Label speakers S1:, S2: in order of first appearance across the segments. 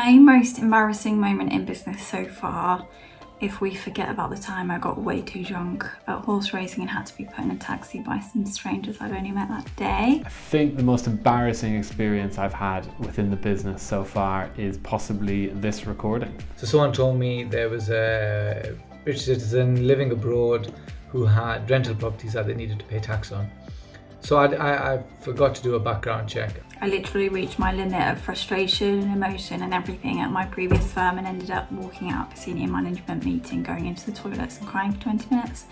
S1: My most embarrassing moment in business so far, if we forget about the time I got way too drunk at horse racing and had to be put in a taxi by some strangers I'd only met that day.
S2: I think the most embarrassing experience I've had within the business so far is possibly this recording.
S3: So someone told me there was a British citizen living abroad who had rental properties that they needed to pay tax on. So I forgot to do a background check.
S1: I literally reached my limit of frustration and emotion and everything at my previous firm and ended up walking out of a senior management meeting, going into the toilets and crying for 20 minutes.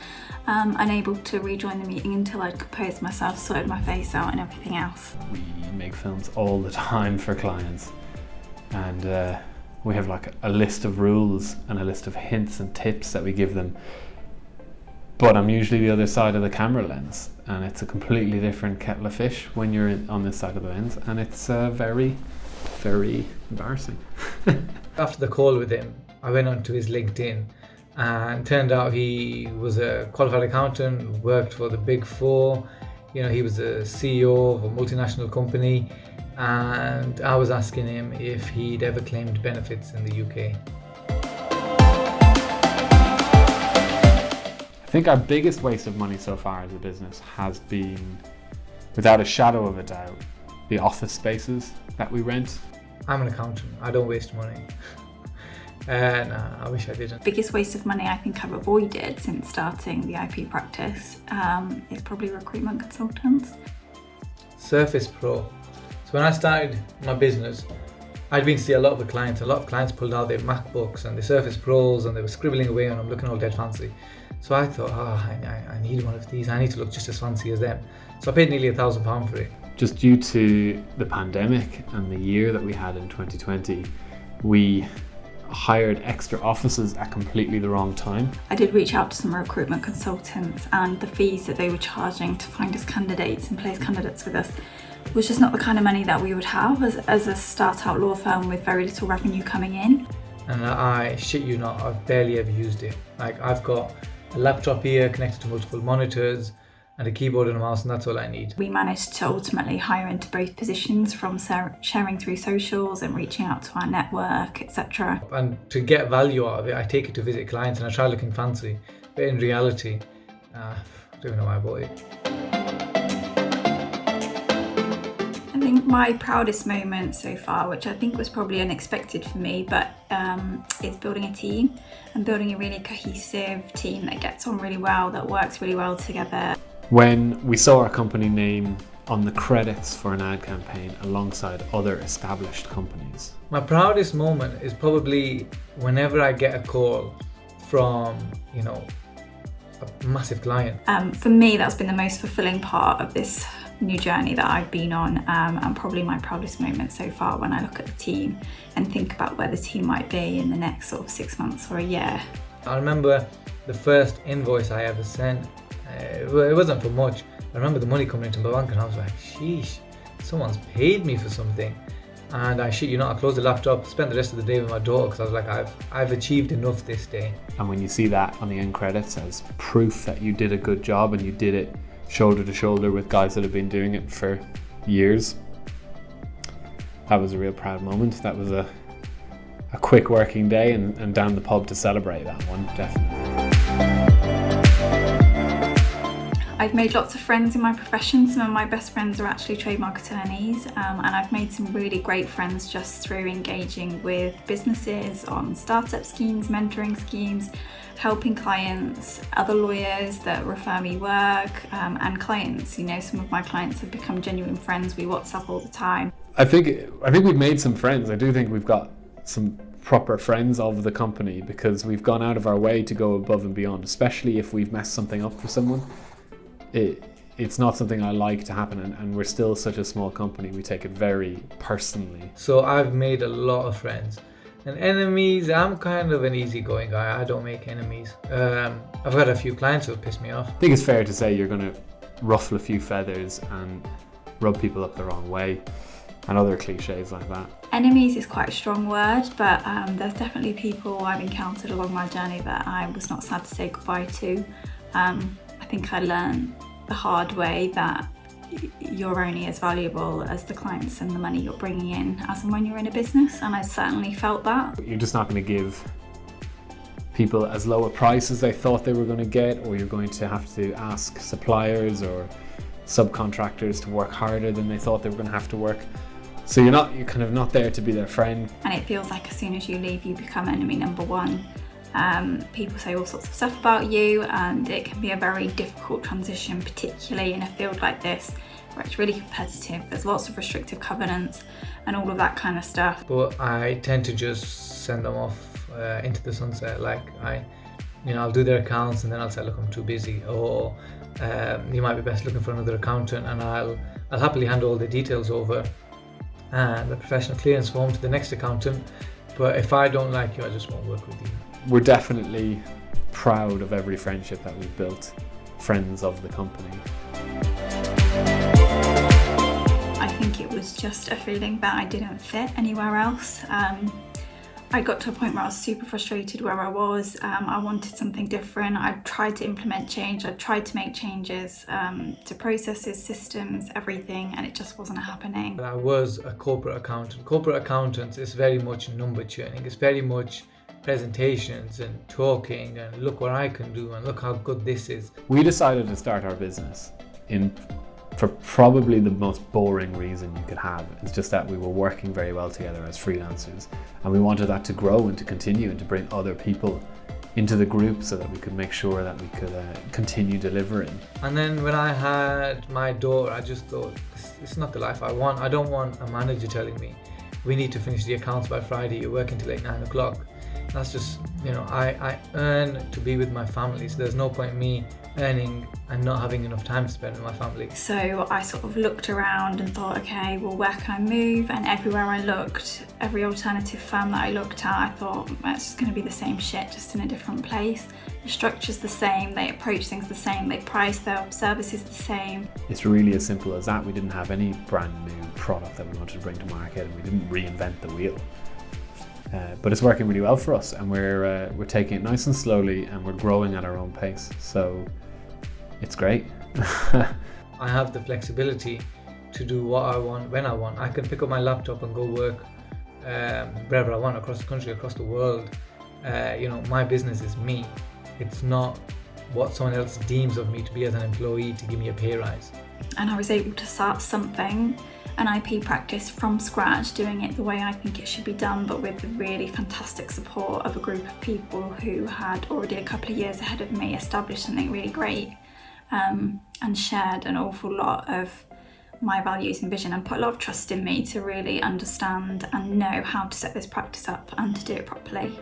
S1: Unable to rejoin the meeting until I'd composed myself, sorted my face out and everything else.
S2: We make films all the time for clients, and we have like a list of rules and a list of hints and tips that we give them. But I'm usually the other side of the camera lens, and it's a completely different kettle of fish when you're on this side of the lens, and it's very, very embarrassing.
S3: After the call with him, I went onto his LinkedIn, and turned out he was a qualified accountant, worked for the Big Four. You know, he was the CEO of a multinational company, and I was asking him if he'd ever claimed benefits in the UK.
S2: I think our biggest waste of money so far as a business has been, without a shadow of a doubt, the office spaces that we rent.
S3: I'm an accountant, I don't waste money. And I wish I didn't.
S1: Biggest waste of money I think I've avoided since starting the IP practice is probably recruitment consultants.
S3: Surface Pro. So when I started my business, I'd been to see a lot of the clients. A lot of clients pulled out their MacBooks and their Surface Pros and they were scribbling away on them, looking all dead fancy. So I thought, I need one of these. I need to look just as fancy as them. So I paid nearly £1,000 for it.
S2: Just due to the pandemic and the year that we had in 2020, we hired extra offices at completely the wrong time.
S1: I did reach out to some recruitment consultants, and the fees that they were charging to find us candidates and place candidates with us was just not the kind of money that we would have as a start-out law firm with very little revenue coming in.
S3: And I shit you not, I've barely ever used it. Like, I've got a laptop here connected to multiple monitors and a keyboard and a mouse, and that's all I need.
S1: We managed to ultimately hire into both positions from sharing through socials and reaching out to our network, etc.
S3: And to get value out of it, I take it to visit clients and I try looking fancy. But in reality, I don't even know why I bought it.
S1: I think my proudest moment so far, which I think was probably unexpected for me, but is building a team and building a really cohesive team that gets on really well, that works really well together.
S2: When we saw our company name on the credits for an ad campaign alongside other established companies.
S3: My proudest moment is probably whenever I get a call from, a massive client.
S1: For me, that's been the most fulfilling part of this new journey that I've been on, and probably my proudest moment so far when I look at the team and think about where the team might be in the next sort of 6 months or a year.
S3: I remember the first invoice I ever sent. It wasn't for much. I remember the money coming into my bank and I was like, sheesh, someone's paid me for something. And I shit you not, I closed the laptop, spent the rest of the day with my daughter because I was like, I've achieved enough this day.
S2: And when you see that on the end credits as proof that you did a good job and you did it shoulder to shoulder with guys that have been doing it for years, that was a real proud moment. That was a quick working day and down the pub to celebrate that one, definitely.
S1: I've made lots of friends in my profession. Some of my best friends are actually trademark attorneys, and I've made some really great friends just through engaging with businesses on startup schemes, mentoring schemes, helping clients, other lawyers that refer me work, and clients. Some of my clients have become genuine friends. We WhatsApp all the time.
S2: I think we've made some friends. I do think we've got some proper friends of the company because we've gone out of our way to go above and beyond, especially if we've messed something up for someone. It's not something I like to happen, and we're still such a small company. We take it very personally.
S3: So I've made a lot of friends. And enemies, I'm kind of an easygoing guy. I don't make enemies. I've got a few clients who have pissed me off.
S2: I think it's fair to say you're going to ruffle a few feathers and rub people up the wrong way and other cliches like that.
S1: Enemies is quite a strong word, but there's definitely people I've encountered along my journey that I was not sad to say goodbye to. I think I learned the hard way that you're only as valuable as the clients and the money you're bringing in as and when you're in a business, and I certainly felt that.
S2: You're just not going to give people as low a price as they thought they were going to get, or you're going to have to ask suppliers or subcontractors to work harder than they thought they were going to have to work. So you're kind of not there to be their friend.
S1: And it feels like as soon as you leave, you become enemy number one. People say all sorts of stuff about you, and it can be a very difficult transition, particularly in a field like this where it's really competitive. There's lots of restrictive covenants and all of that kind of stuff.
S3: But I tend to just send them off into the sunset. Like I'll do their accounts and then I'll say, look, I'm too busy, or you might be best looking for another accountant, and I'll happily hand all the details over and the professional clearance form to the next accountant. But if I don't like you, I just won't work with you.
S2: We're definitely proud of every friendship that we've built, friends of the company.
S1: I think it was just a feeling that I didn't fit anywhere else. I got to a point where I was super frustrated where I was. I wanted something different. I tried to implement change. I tried to make changes to processes, systems, everything, and it just wasn't happening.
S3: I was a corporate accountant. Corporate accountants is very much number churning. It's very much presentations and talking and look what I can do and look how good this is.
S2: We decided to start our business for probably the most boring reason you could have. It's just that we were working very well together as freelancers, and we wanted that to grow and to continue and to bring other people into the group so that we could make sure that we could continue delivering.
S3: And then when I had my daughter, I just thought, this is not the life I want. I don't want a manager telling me, we need to finish the accounts by Friday, you're working till like 9 o'clock. That's just, I earn to be with my family, so there's no point in me earning and not having enough time to spend with my family.
S1: So I sort of looked around and thought, okay, well, where can I move? And everywhere I looked, every alternative firm that I looked at, I thought, it's just going to be the same shit, just in a different place. The structure's the same, they approach things the same, they price their services the same.
S2: It's really as simple as that. We didn't have any brand new product that we wanted to bring to market, and we didn't reinvent the wheel. But it's working really well for us, and we're taking it nice and slowly, and we're growing at our own pace. So it's great.
S3: I have the flexibility to do what I want when I want. I can pick up my laptop and go work wherever I want, across the country, across the world. My business is me. It's not what someone else deems of me to be as an employee to give me a pay rise.
S1: And I was able to start something, an IP practice from scratch, doing it the way I think it should be done, but with the really fantastic support of a group of people who had already a couple of years ahead of me established something really great, and shared an awful lot of my values and vision, and put a lot of trust in me to really understand and know how to set this practice up and to do it properly.